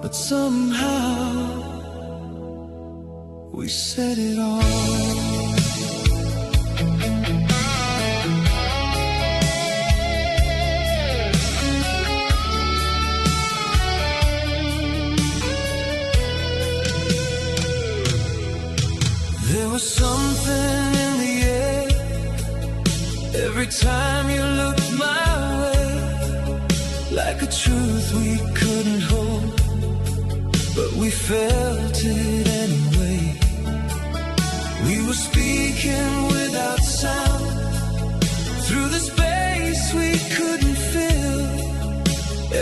but somehow we said it all. There was something in the air every time you looked my way, like a truth we couldn't hold, but we felt it anyway. We were speaking without sound through the space we couldn't fill,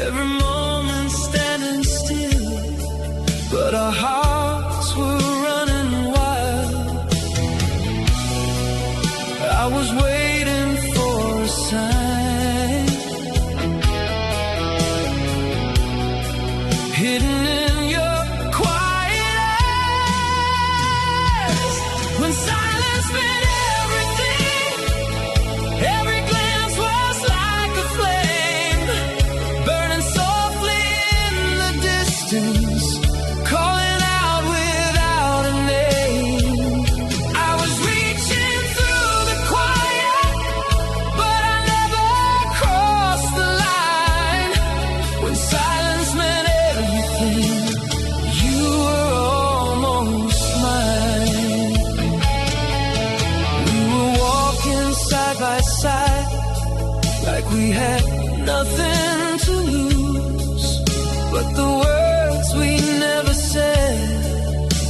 every moment standing still, but our hearts were running wild. I was waiting for a sign, hidden in your quiet eyes, when silence meant everything. Every glance was like a flame, burning softly in the distance, calling out without a name. I was reaching through the quiet, but I never crossed the line. When silence meant everything, you were almost mine. We were walking side by side, like we had nothing to lose, but the words we never said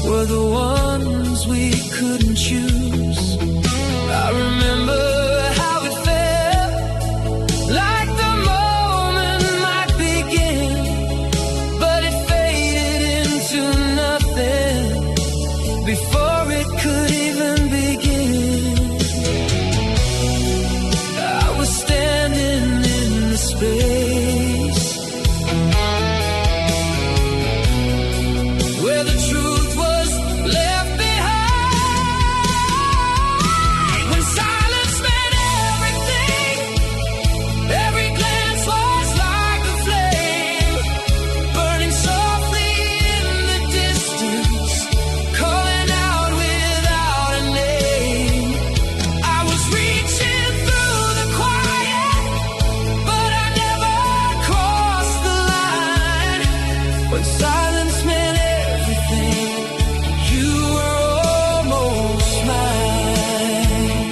were the ones we couldn't choose. I remember how it felt, like the moment might begin, but it faded into nothing before it could even begin. I was standing in the space where the truth was left behind. When silence meant everything, every glance was like a flame, burning softly in the distance, calling out without a name. I was reaching through the quiet, but I never crossed the line. When silence meant everything, you were almost mine.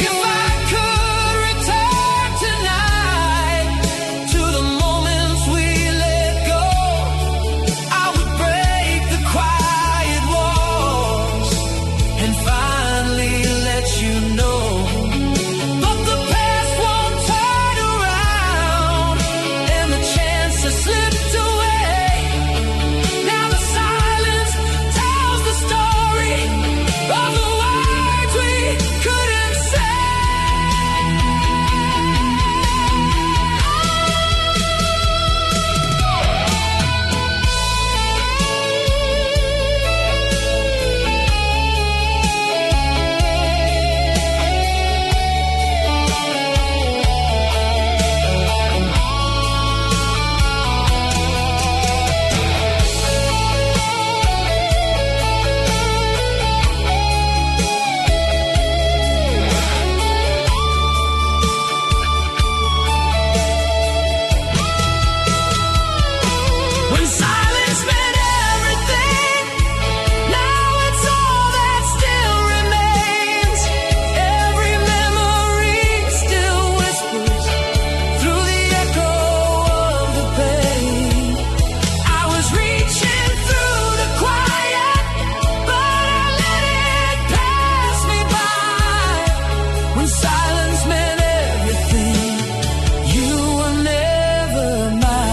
If I could return tonight to the moments we let go, I would break the quiet walls and finally let you know. But the past won't turn around, and the chance has slipped away. Now the silence tells the story of the words we couldn't say. When silence meant everything, now it's all that still remains. Every memory still whispers through the echo of the pain. I was reaching through the quiet, but I let it pass me by. When silence meant everything, you were never mine.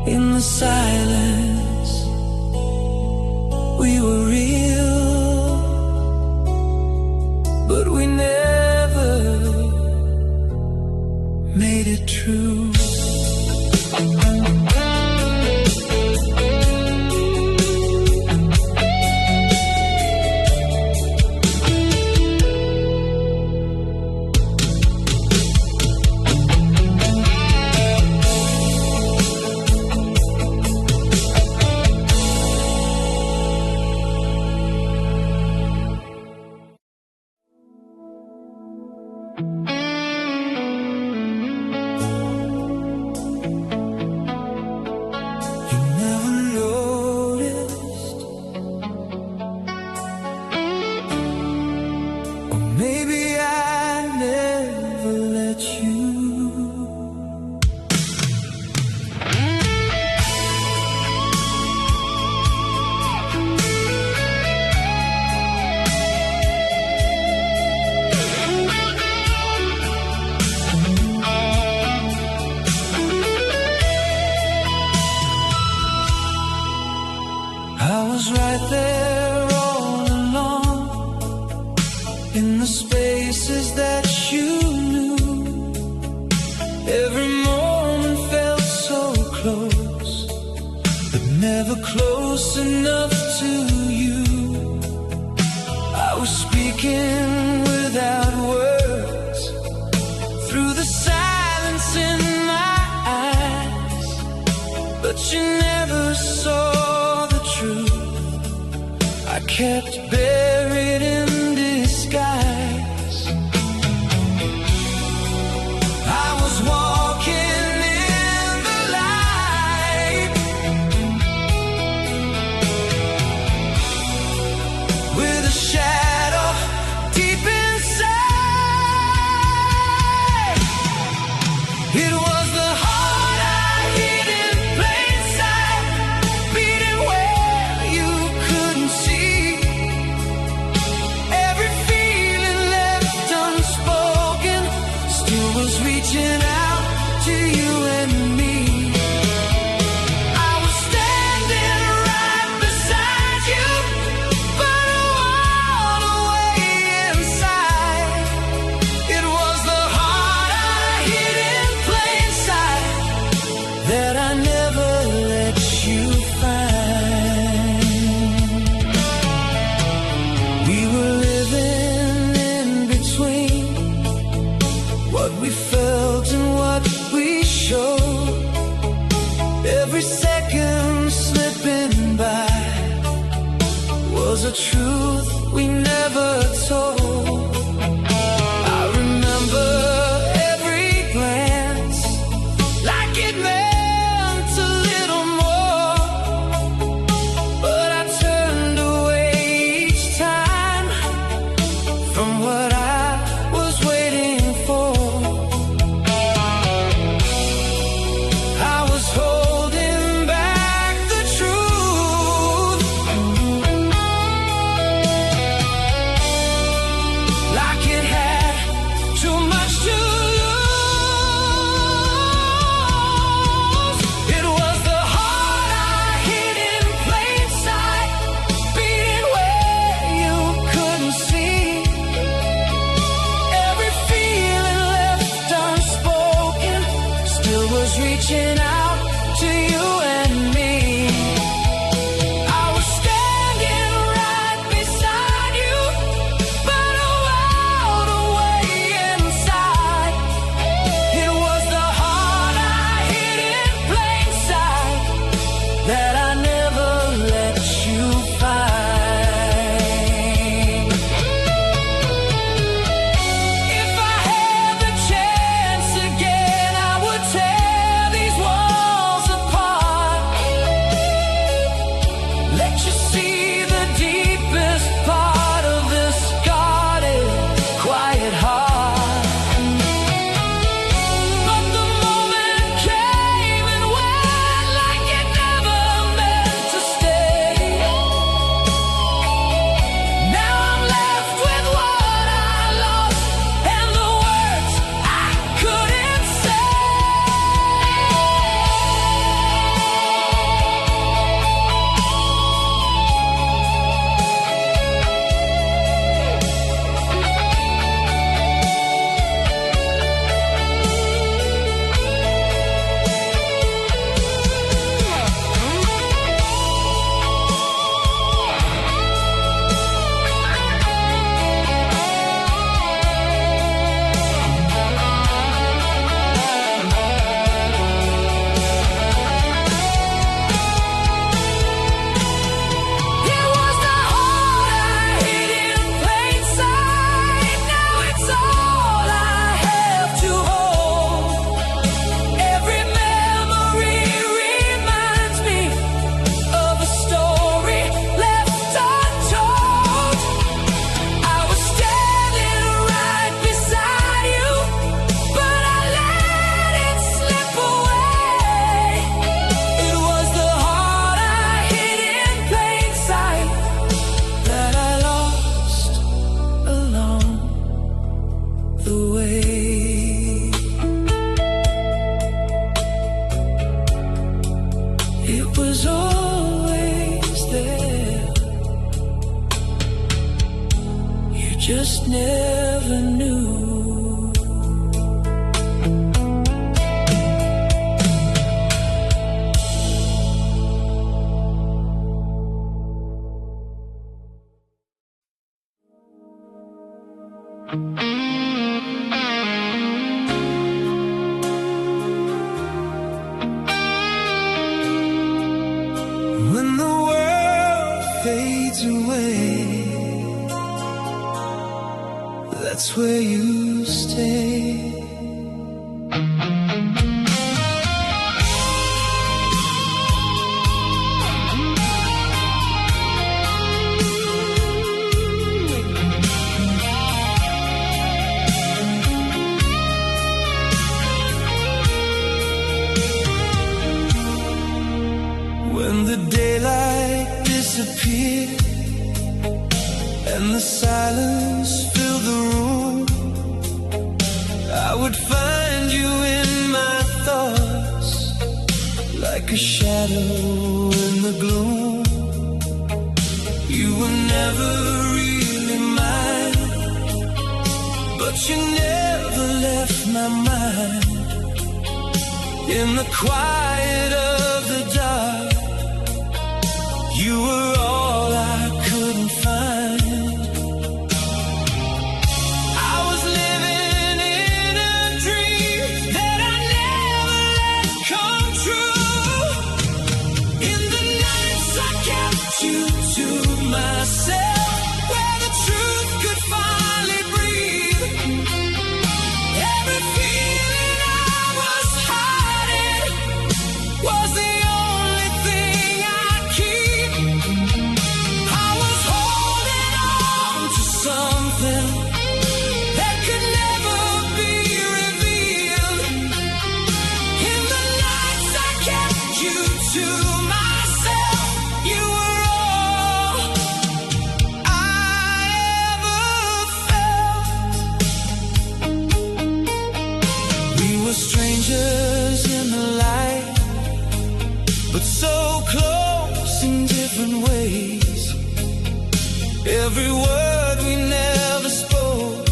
In the silence, we were real, but we never made it true. let you. I was right there all along, in the spaces that you knew. Every moment felt so close, but never close enough to you. I was speaking without words, through the silence in my eyes, but you never saw the truth. I kept buried in disguise. I was walking in the light, with a shadow deep inside. It was the heart I hid in plain sight, beating where you couldn't see. Every feeling left unspoken still was reaching out to you and me. I was standing right beside you, but a world away inside. It was the heart I hid in plain sight that I never let you find. We were living in between what we felt and what we showed. Every second slipping by was a truth we never told. I remember every glance like it meant a little more, but I turned away each time from what I was waiting for. I was holding back the truth, like it had too much to lose. It was the heart I hid in plain sight, beating where you couldn't see. never knew. When the world fades away, that's where you stay. When the daylight disappeared and the silence filled the room, I would find you in my thoughts, like a shadow in the gloom. You were never really mine, but you never left my mind. In the quiet of the dark, you were all I couldn't find. I was living in a dream that I never let come true. In the nights I kept you to myself, where the truth could finally breathe. Every feeling I was hiding was the only thing I keep. I was holding on to something that could never be revealed. In the nights I kept you to myself, you were all I ever felt. We were strangers in the light, but so close in different ways. Every word we never spoke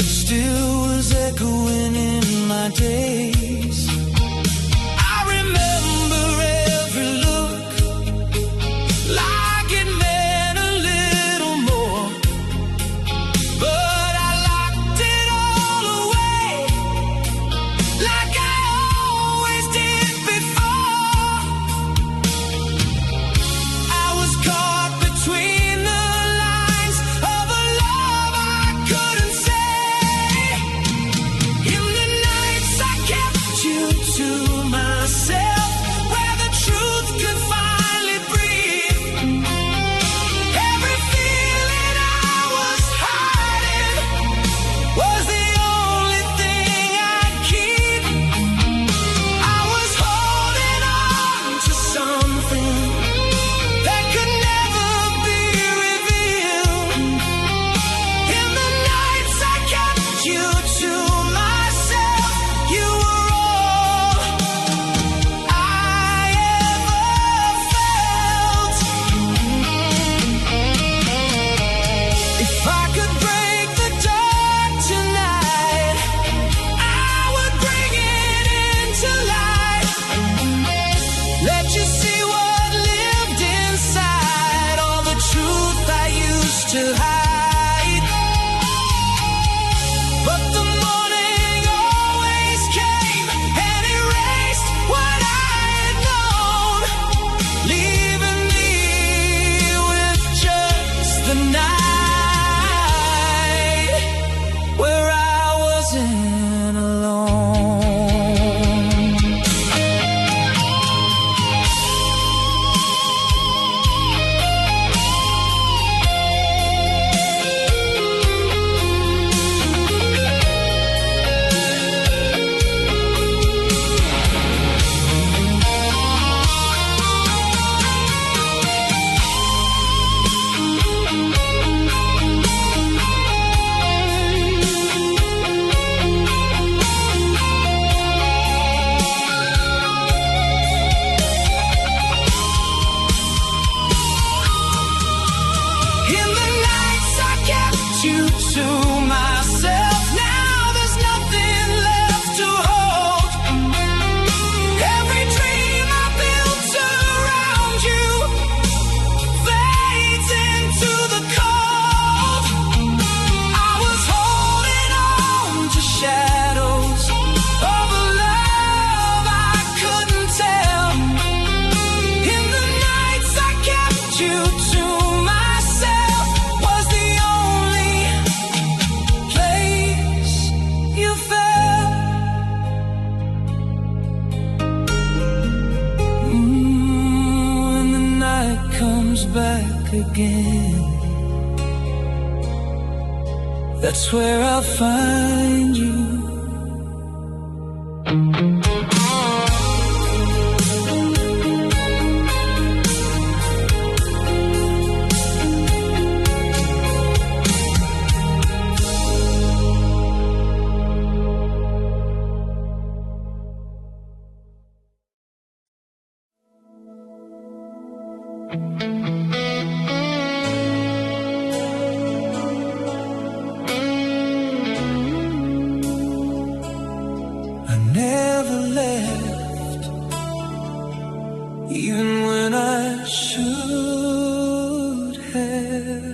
still was echoing in my days. I remember every look, like it meant a little more, but I locked it all away, like I always did before. I was caught between the lines of a love to myself. Now there's nothing left to hold. Every dream I built around you fades into the cold. I was holding on to shadows of a love I couldn't tell. In the nights I kept you to myself was the only place you felt. When the night comes back again, that's where I'll find you. I never left, even when I should have.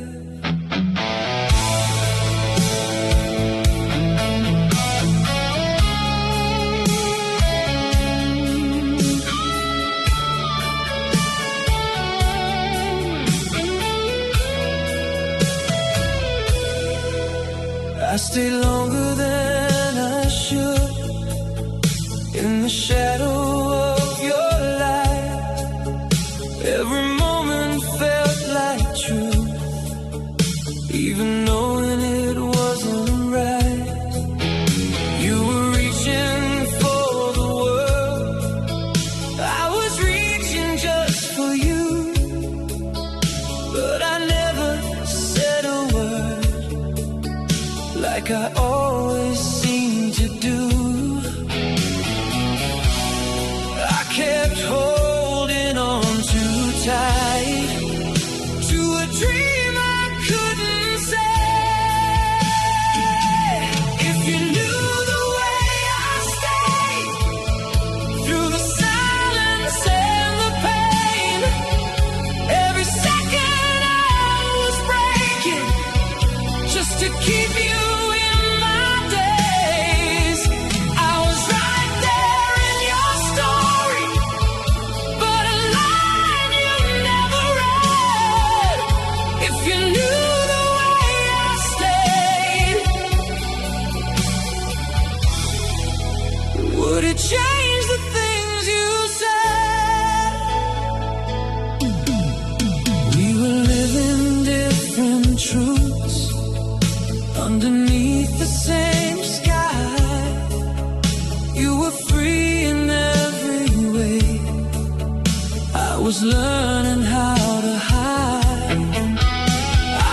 I stay longer than I should in the shadow of your light. Every moment felt like truth, even knowing it wasn't right. You were reaching for the world, I was reaching just for you, but I never said a word like I always seem to do. I kept holding on too tight to a dream I couldn't say. If you knew the way I stayed through the silence and the pain, every second I was breaking just to keep you in my days. I was right there in your story, but a line you never read. If you knew the way I stayed, would it change the things you said? We were living different truths underneath the same sky. You were free in every way. I was learning how to hide.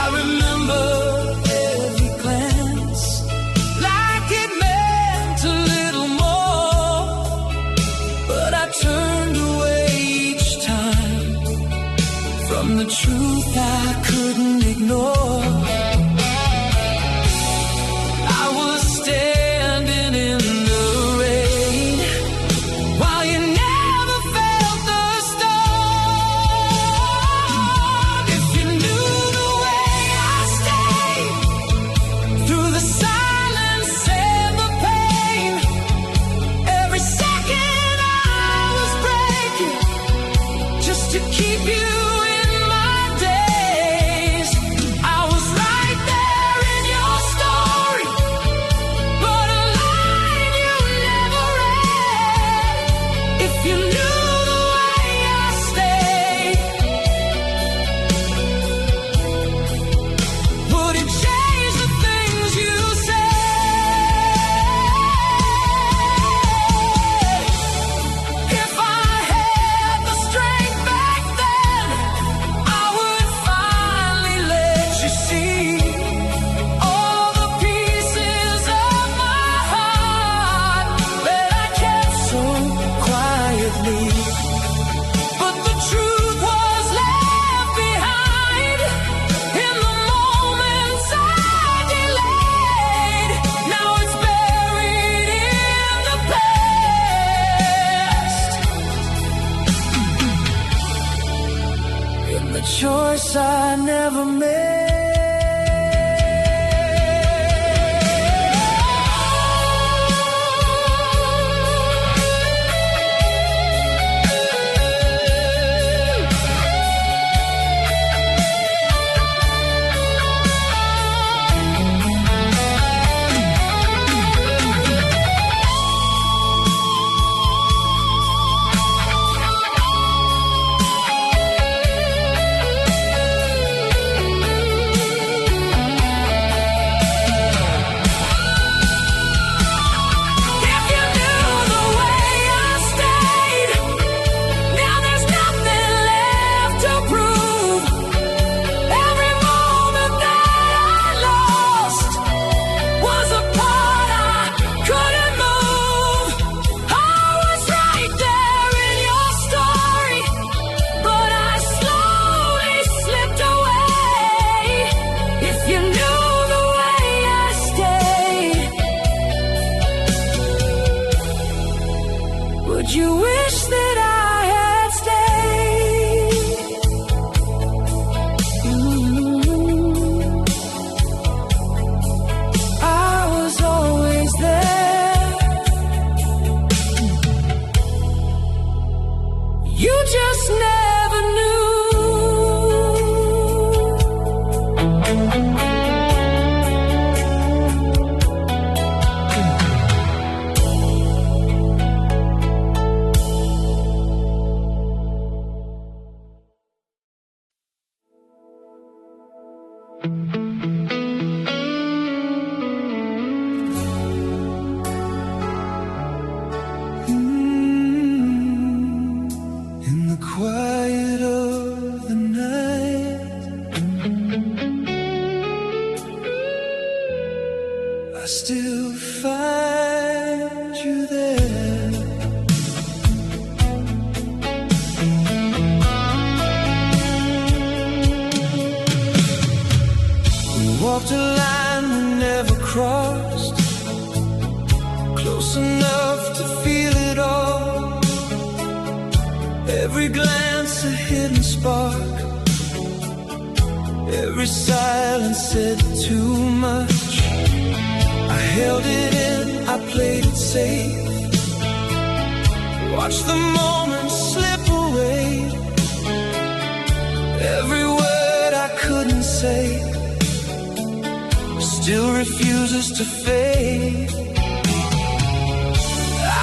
I remember every glance like it meant a little more, but I turned away each time from the truth I couldn't ignore. I was standing in the rain while you never felt the storm. If you knew the way I stayed through the silence and the pain, every second I was breaking just to keep you in my days. I was right there in your story, promise I never made. Walked a line we never crossed, close enough to feel it all. Every glance a hidden spark, every silence said too much. I held it in, I played it safe, watched the moment slip away. Every word I couldn't say still refuses to fade.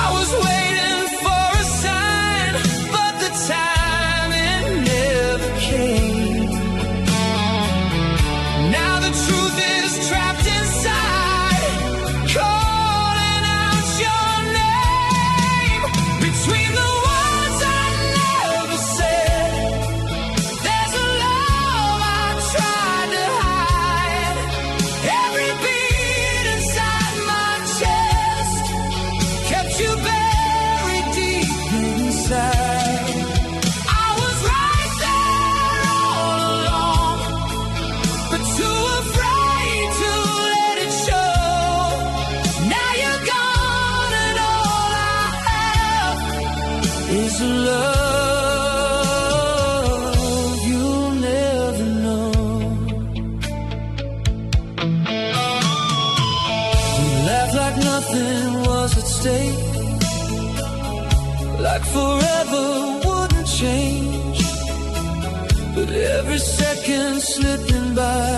I was waiting for a sign, but the time it never came. Now the truth is trapped inside, calling out your name. Between the words I never said, there's a love I tried to hide. Every beat inside my chest kept you buried deep inside. I was right there all along, but too afraid to let it show. Now you're gone and all I have is a love you'll never know. We laughed like nothing was at stake, like forever wouldn't change. But every second slipping by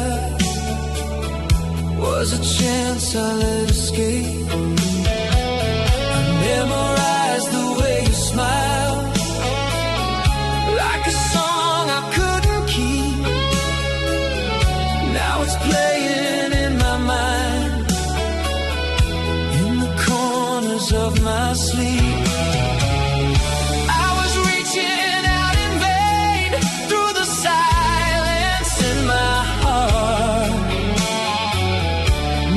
was a chance I let escape. I memorized the way you smiled, like a song I couldn't keep. Now it's playing in my mind, in the corners of my sleep. I was reaching out in vain through the silence in my heart.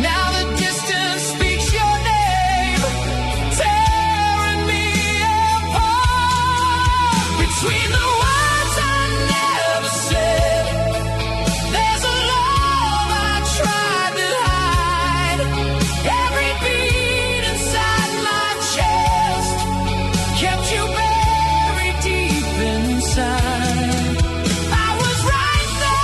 Now the distance speaks your name, tearing me apart. Between the words I never said, there's a love I tried to hide. Every beat inside my chest kept you buried deep inside. I was right there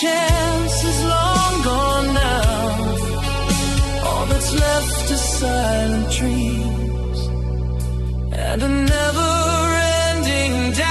chance is long gone now. All that's left is silent dreams and a never-ending doubt.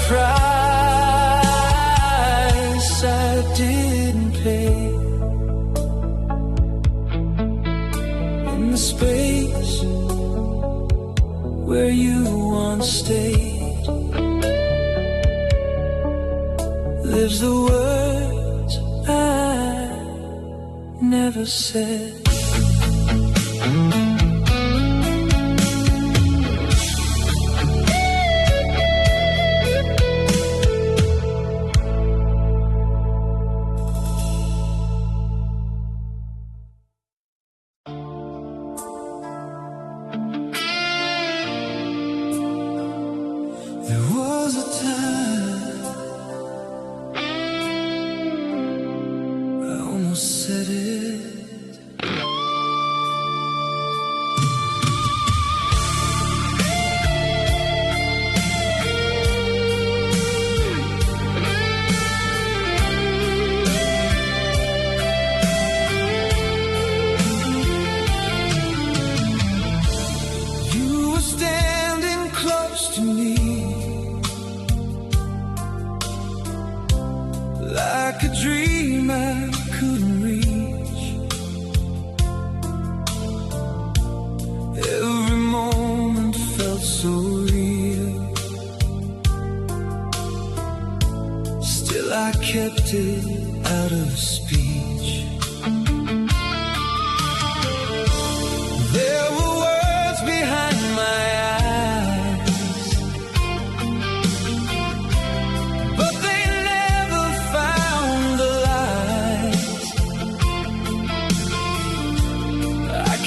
Price I didn't pay in the space where you once stayed. Lives the words I never said.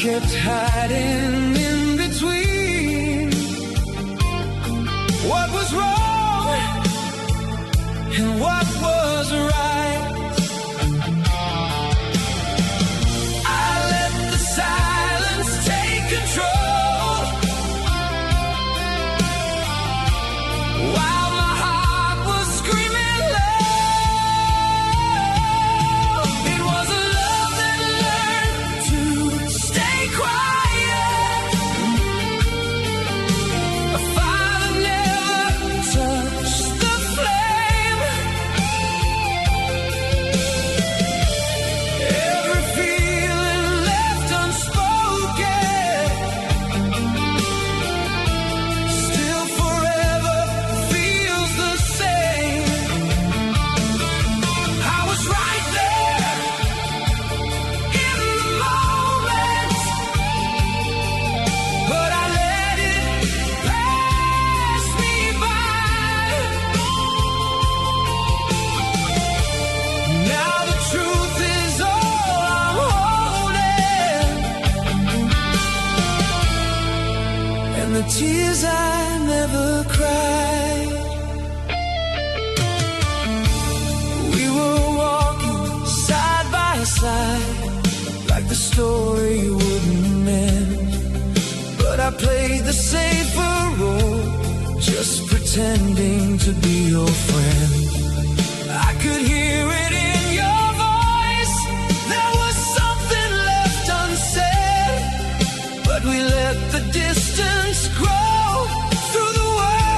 Kept hiding in between what was wrong and what was right. I let the silence take control while my heart was screaming low. It was a love that learned to stay quiet, a fire that never touched the flame. Every feeling left unspoken, still forever feels the same. I was right there in the moment, but I let it pass me by. Now the truth is all I'm holding, and the tears I never cried. We were walking side by side, like the story wouldn't end. But I played the safer role, just pretending to be your friend. I could hear it in your voice, there was something left unsaid, but we let the distance grow through the words.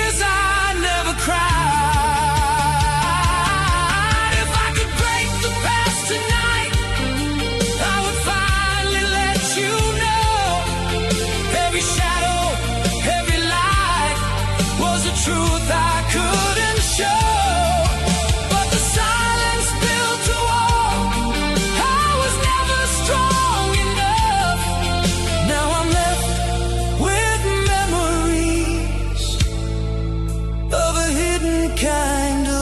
tears I never cried. If I could break the past tonight, I would finally let you know. Every shadow, every light was a truth I couldn't show. But the silence built a wall. I was never strong enough. Now I'm left with memories of a hidden kind of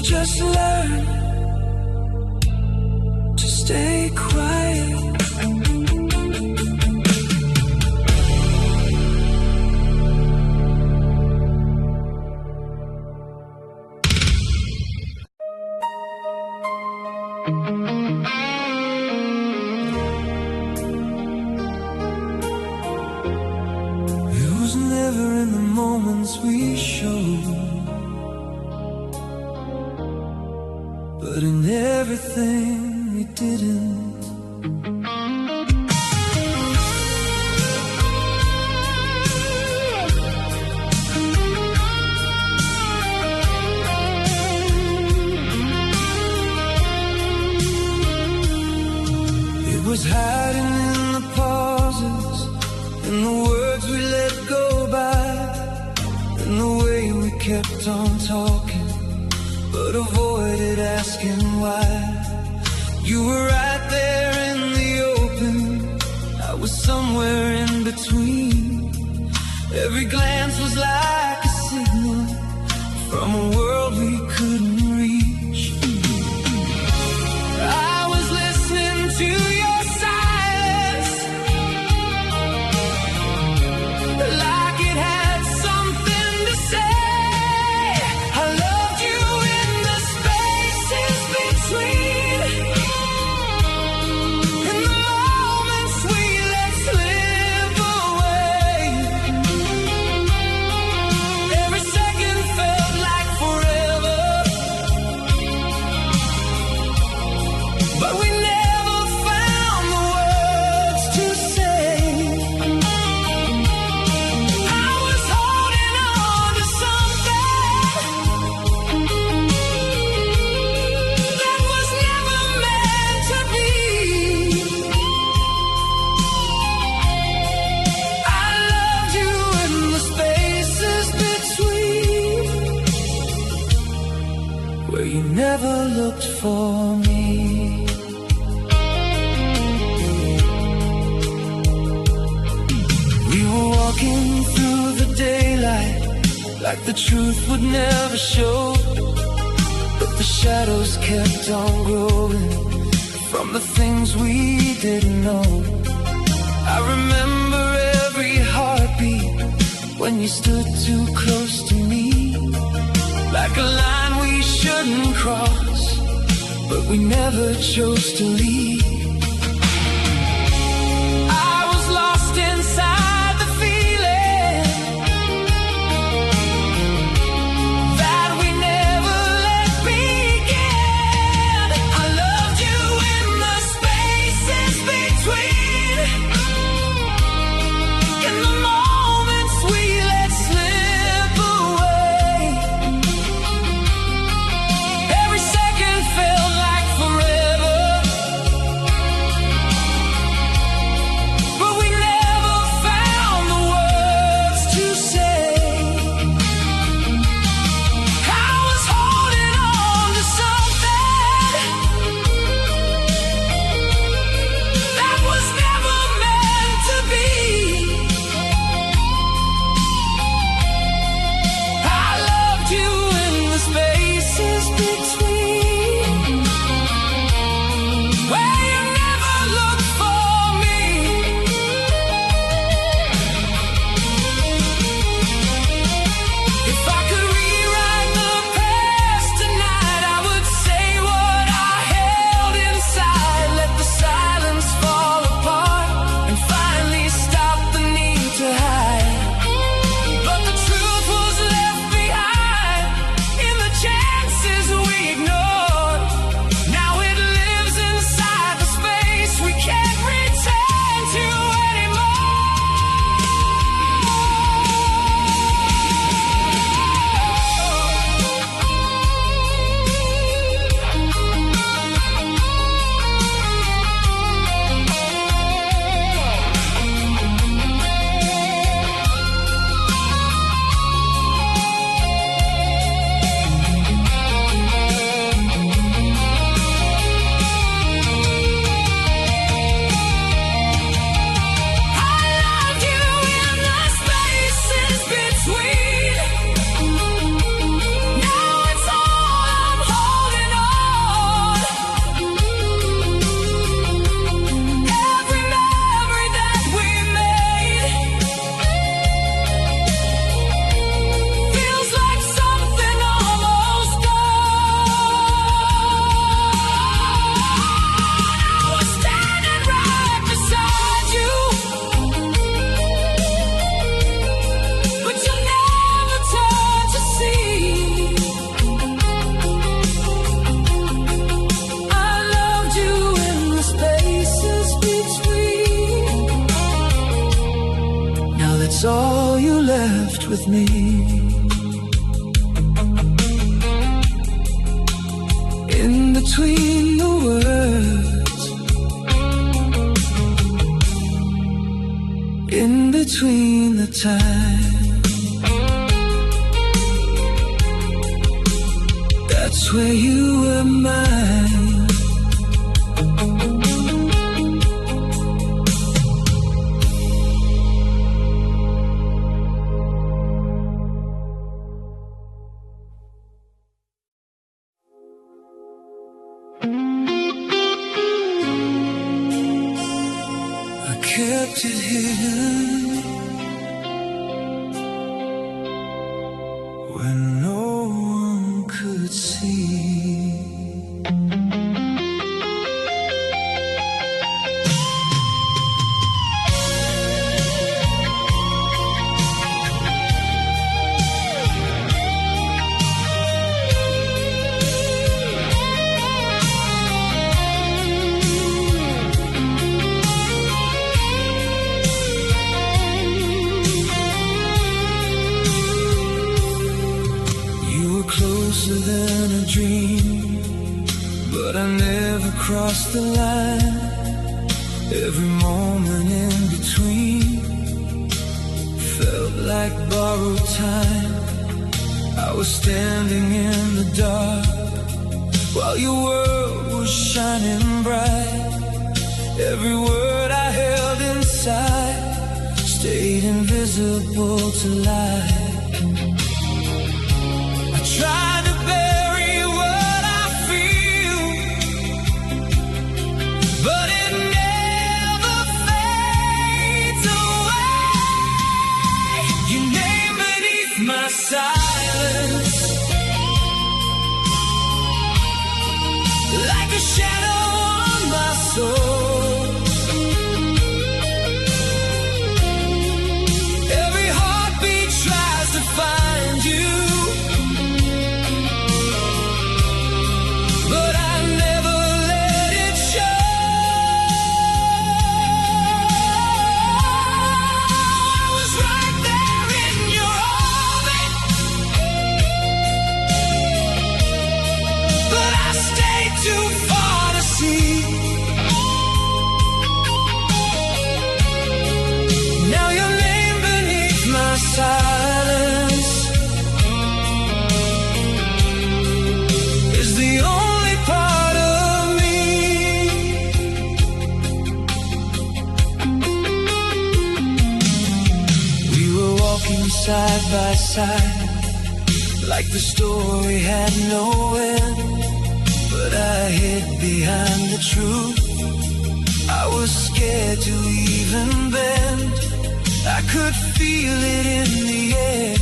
just learn to stay quiet. It was never in the moments we showed, but in everything we didn't. It was hiding in the pauses, in the words we let go by, in the way we kept on talking but avoided asking why. You were right there in the open, I was somewhere in between. Every glance was like a signal from a world we couldn't reach. I was listening to your silence like it had something to say. I loved you in the spaces between, in the moments we let slip away. Every second felt like forever, but we never found the words to say. I was holding on to something that was never meant to be. I loved you in the spaces between, where you never looked for me. We were walking through the daylight like the truth would never show, but the shadows kept on growing from the things we didn't know. I remember every heartbeat when you stood too close to me, like a line we shouldn't cross, but we never chose to leave. I was lost inside the you left with me. In between the words, in between the time, that's where you were mine. Kept it hidden when no one could see. Closer than a dream, but I never crossed the line. Every moment in between felt like borrowed time. I was standing in the dark while your world was shining bright. Every word I held inside stayed invisible to light. Try to bury what I feel, but it never fades away. Your name beneath my silence, like a shadow on my soul. Every heartbeat tries to find you, but I never let it show. I was right there in your orbit, but I stayed too far to see. Now your name beneath my silence is the only part of me. We were walking side by side, like the story had no end, but I hid behind the truth. I was scared to even bend. I could feel it in the air,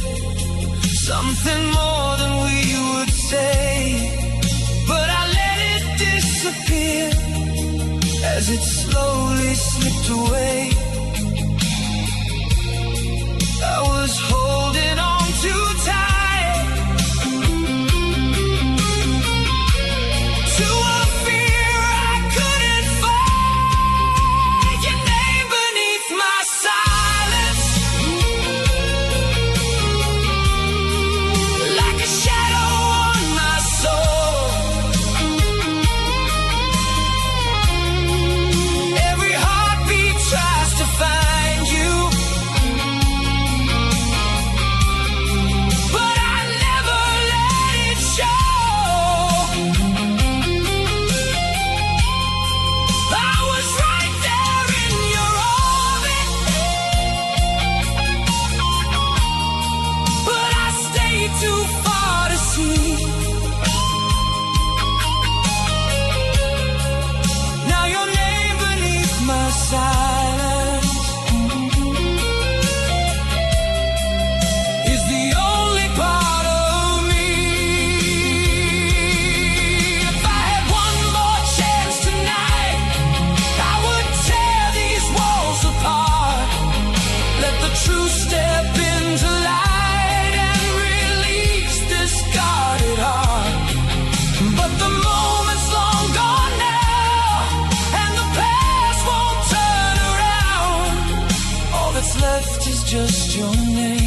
something more than we would say, but I let it disappear as it slowly slipped away. I was holding on too tight to a fear I couldn't fight. Your name beneath my silence, like a shadow on my soul. Every heartbeat tries to find you, but I never let it show. I was right there in your orbit, but I stayed too far to see. Now your name beneath my silence is the only part of me. If I had one more chance tonight, I would tear these walls apart. Let the truth step into light and release this guarded heart. But the moment's long gone now, and the past won't turn around. All that's left is just your name.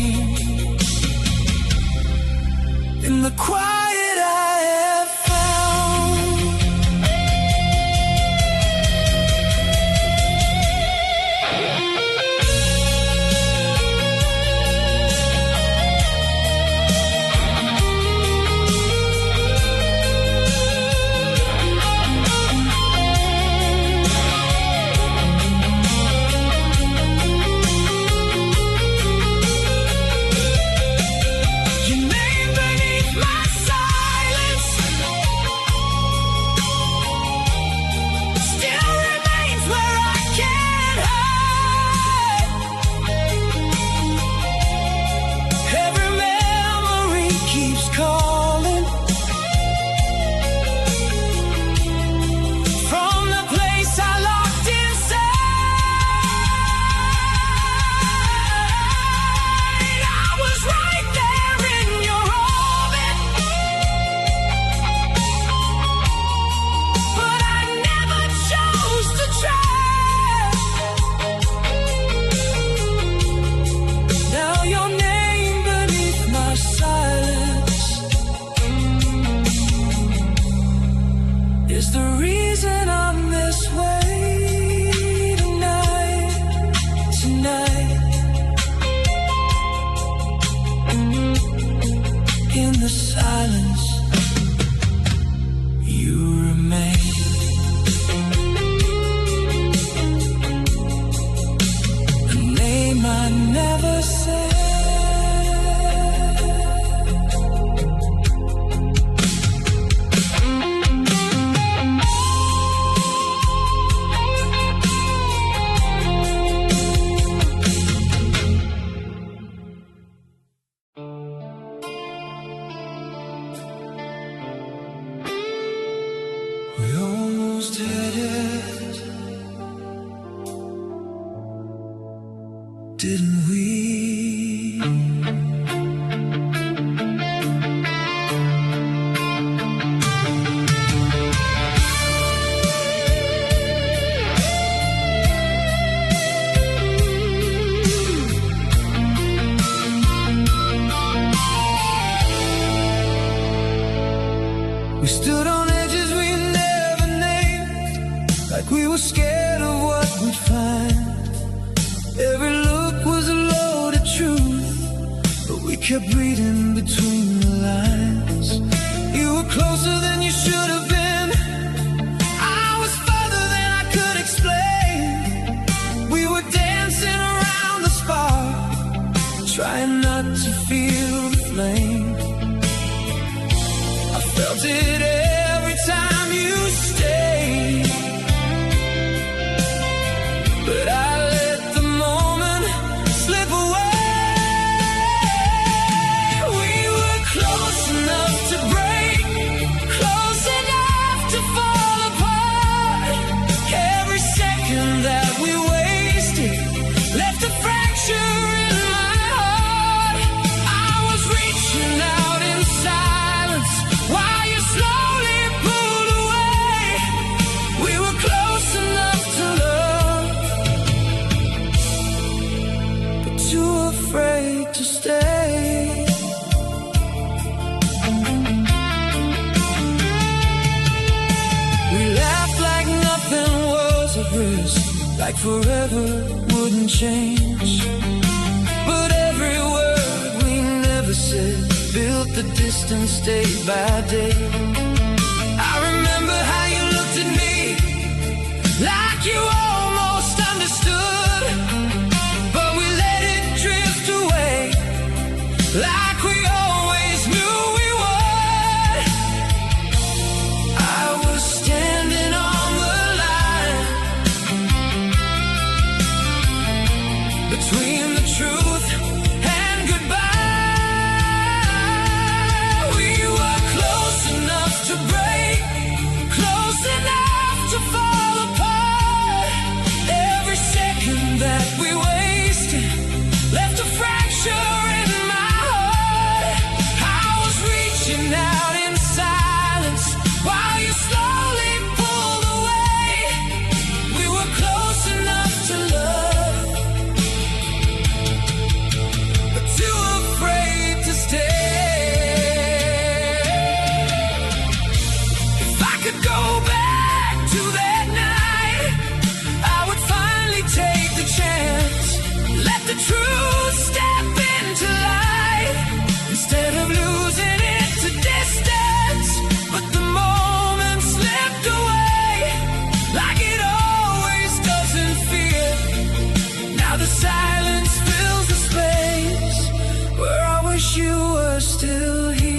kept reading between the lines. You were closer than you should have been. I was further than I could explain. We were dancing around the spark, trying not to feel the flame. I felt it every time you stayed, but I let the moment slip away. We were close enough to break, close enough to fall apart. Every second that we wasted left a fracture in my heart. I was reaching out in silence while you slowly pulled away. We were close enough to love, but too afraid to stay. We laughed like nothing was at risk, like forever wouldn't change. But every word we never said built the distance day by day. I remember how you looked at me like you almost understood, but we let it drift away like we always knew we would. I was standing on the line between the truth and goodbye. We were close enough to break, close enough to fall apart. Every second that we wasted left a fracture in my heart. I was reaching out in silence while you slowly pulled away. We were close enough to love, but too afraid to stay. If I could go back to that night, I would finally take the chance, let the truth step into light instead of losing it to distance. But the moment slipped away like it always does in fear. Now the silence fills the space where I wish you were still here.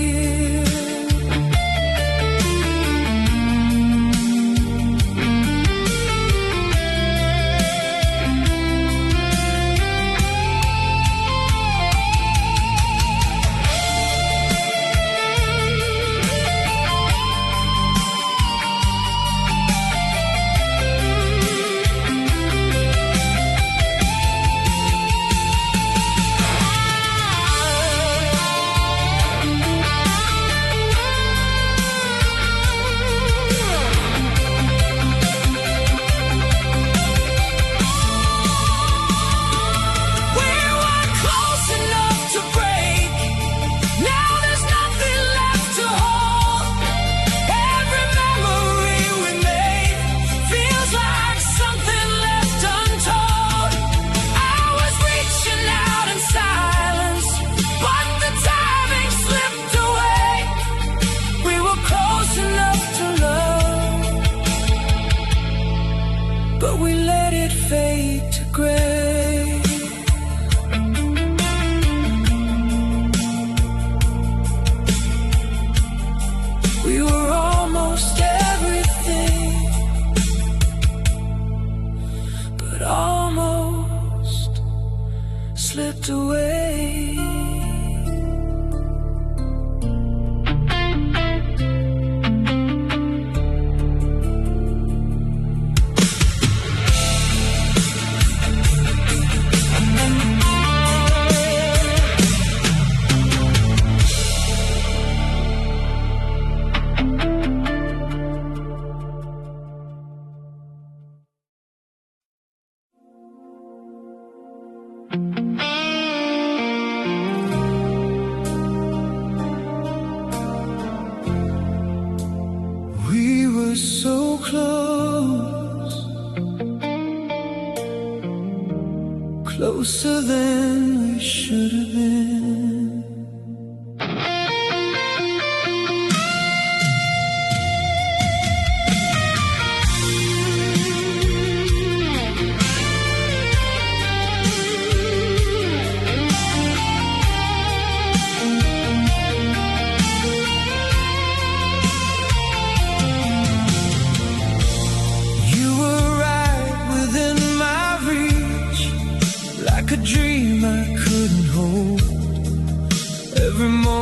We were close enough to break. Now there's nothing left to hold. Every memory we made feels like something left untold. I was reaching out in silence, but the timing slipped away. We were close enough to love, but we let it fade to gray. We were almost everything, but almost slipped away. So close, closer than we should have been.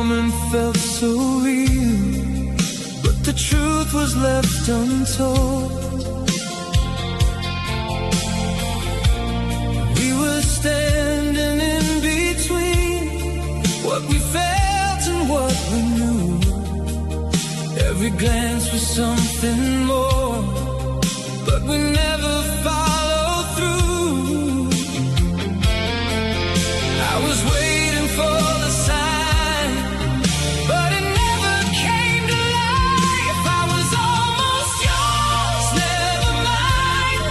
moment felt so real, but the truth was left untold. We were standing in between what we felt and what we knew. Every glance was something more, but we never followed through. I was waiting for the sign, but it never came to life. I was almost yours, never mine.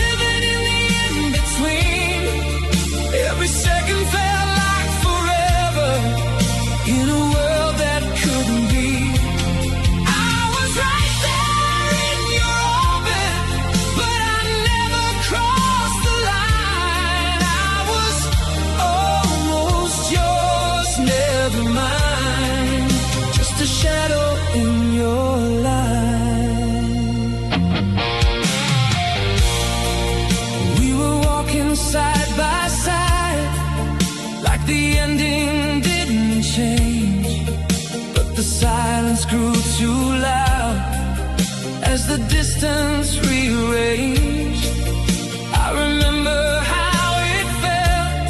Living in the in-between. Every second felt like forever in a world that couldn't be. I was right there in your orbit, but I never crossed the line. I was almost yours, never mine. Just a shadow in your light. We were walking side by side, like the ending didn't change, but the silence grew too loud as the distance rearranged. I remember how it felt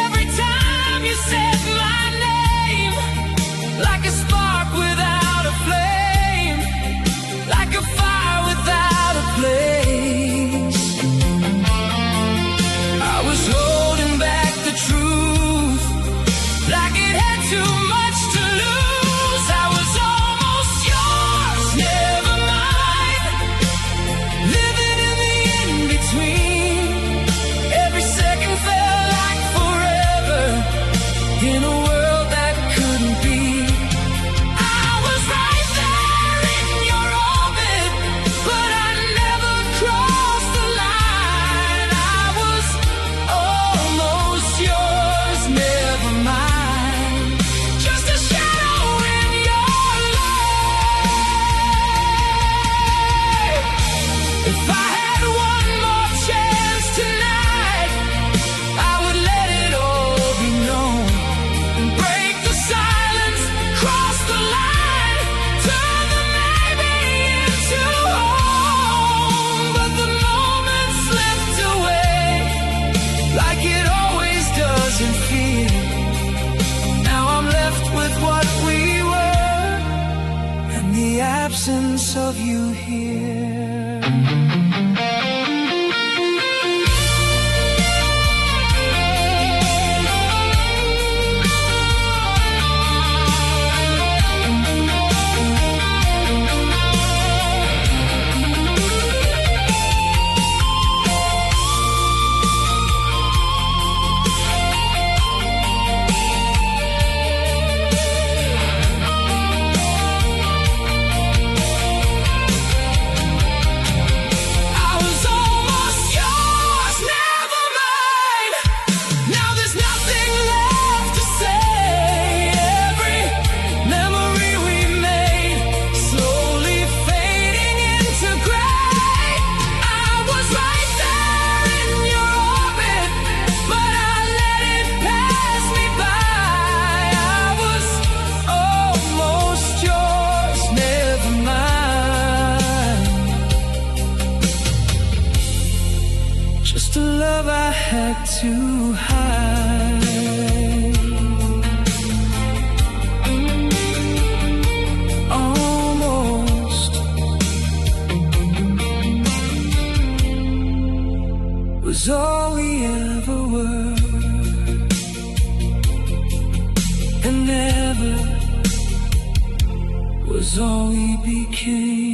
every time you said my name, like a spark without a flame, like a fire without a place. I was holding back the truth, like it had too much to lose. I was almost yours, never mine. Living in the in-between. Every second felt like forever in a world that couldn't be. I was right there in your orbit, but I never crossed the line. I was almost yours, never mine. Just a shadow in your light. If I had one more chance tonight, I would let it all be known and break the silence, cross the line, turn the maybe into home. But the moment slipped away, like it always does in fear. Now I'm left with what we were and the absence of you here. I was almost yours, never mine. Now there's nothing left to say. Every memory we made slowly fading into gray. I was right there in your orbit, but I let it pass me by. I was almost yours, never mine. Just a love I had to hide. Almost was all we ever were, and never was all we became.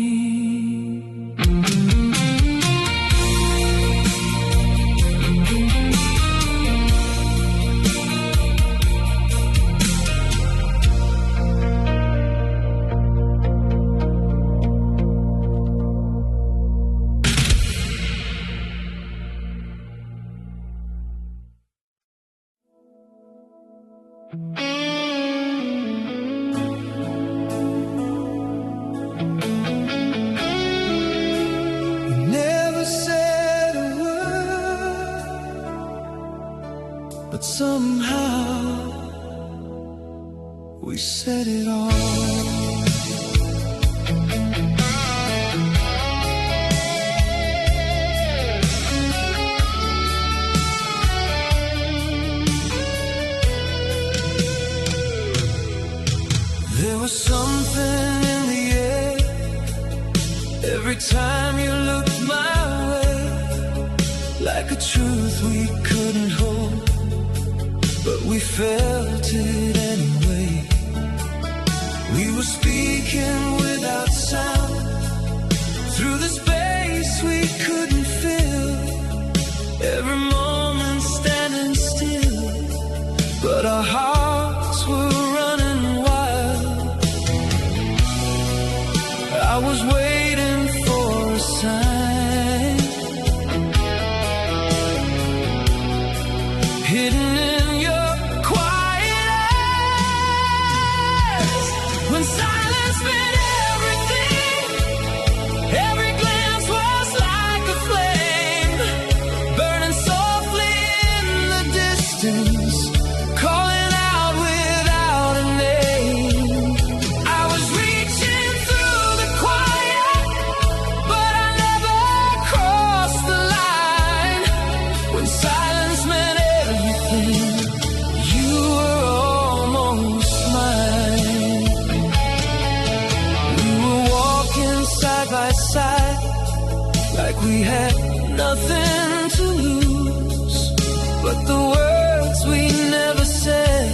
Somehow we said it all. There was something in the air every time you looked my way, like a truth we couldn't hold, but we felt it anyway. We were speaking without sound through the space we couldn't fill, every moment standing still, but our hearts were running wild. I was waiting for a sign, hidden in your quiet eyes, when silence meant everything. Every glance was like a flame, burning softly in the distance, calling out without a name. I was reaching through the quiet, but I never crossed the line. When silence meant everything, you were almost mine. We were walking side by side, like we had nothing to lose, but the words we never said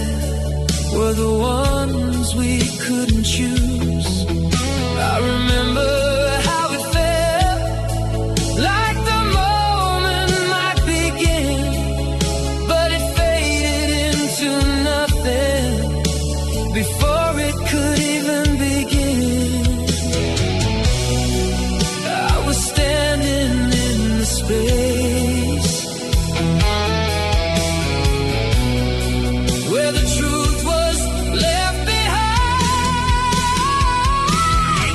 were the ones we couldn't choose. I remember how it felt, like the moment might begin, but it faded into nothing before it could even begin. I was standing in the space where the truth was left behind.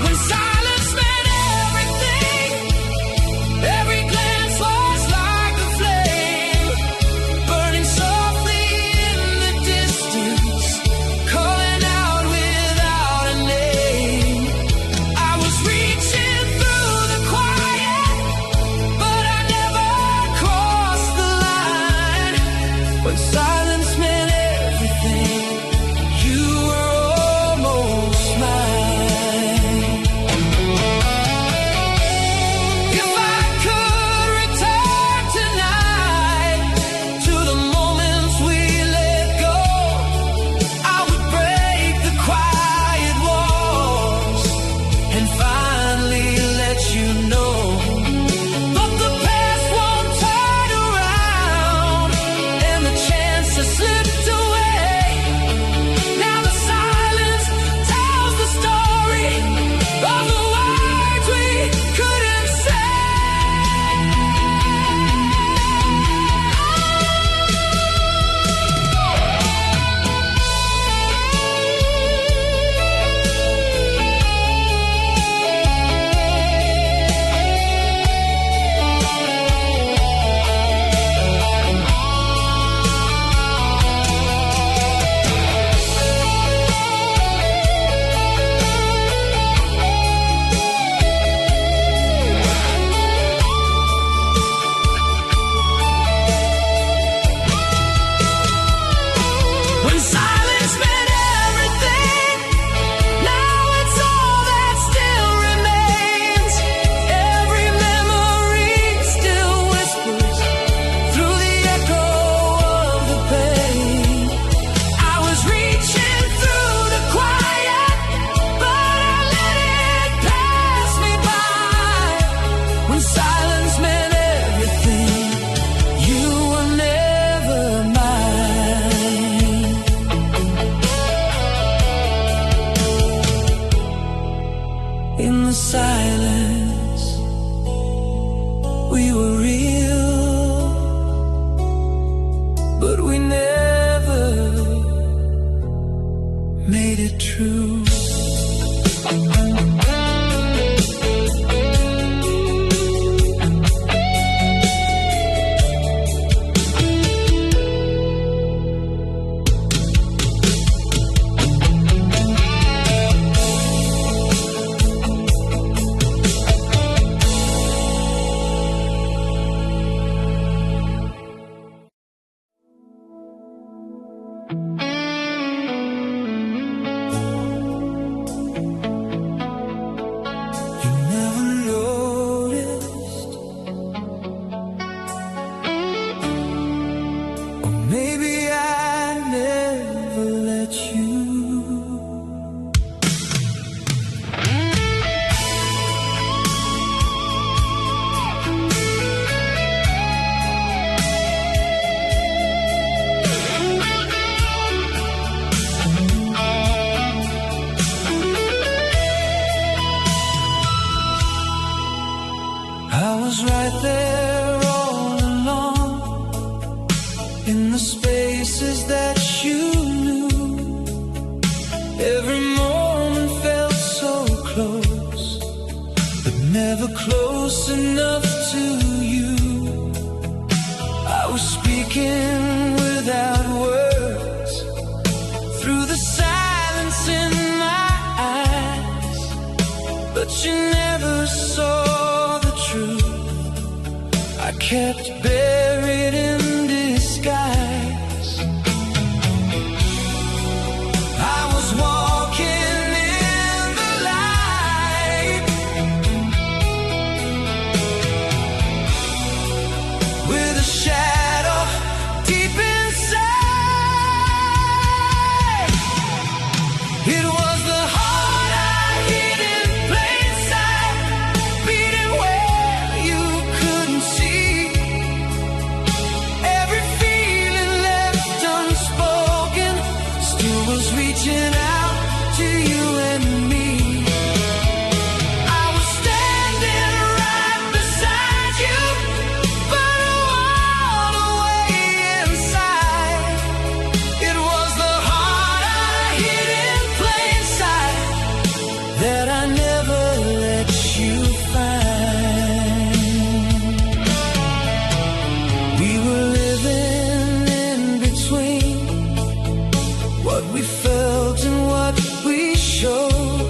When silence meant everything, every glance was like a flame, burning softly in the distance, calling out enough to you. I was speaking without words, through the silence in my eyes, but you never saw the truth. I kept buried in disguise. I was walking in the light, with a shadow deep inside. It was the heart I hid in plain sight, beating where you couldn't see. Every feeling left unspoken still was reaching out to you and me. I was standing right beside you, but a wall away inside. It was the heart I hid in plain sight that I never let you find. We were living in between what we felt and what we showed.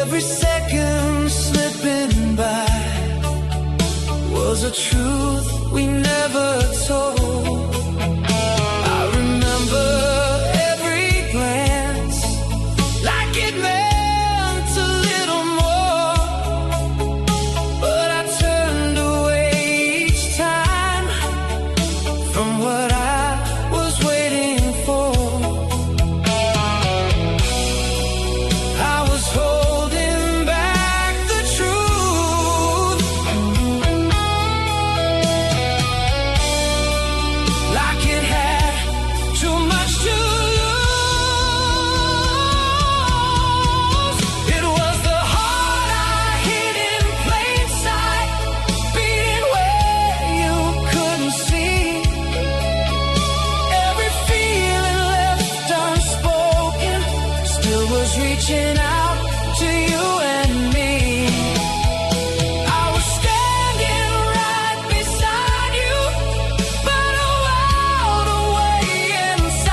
Every second slipping by was a truth we never told.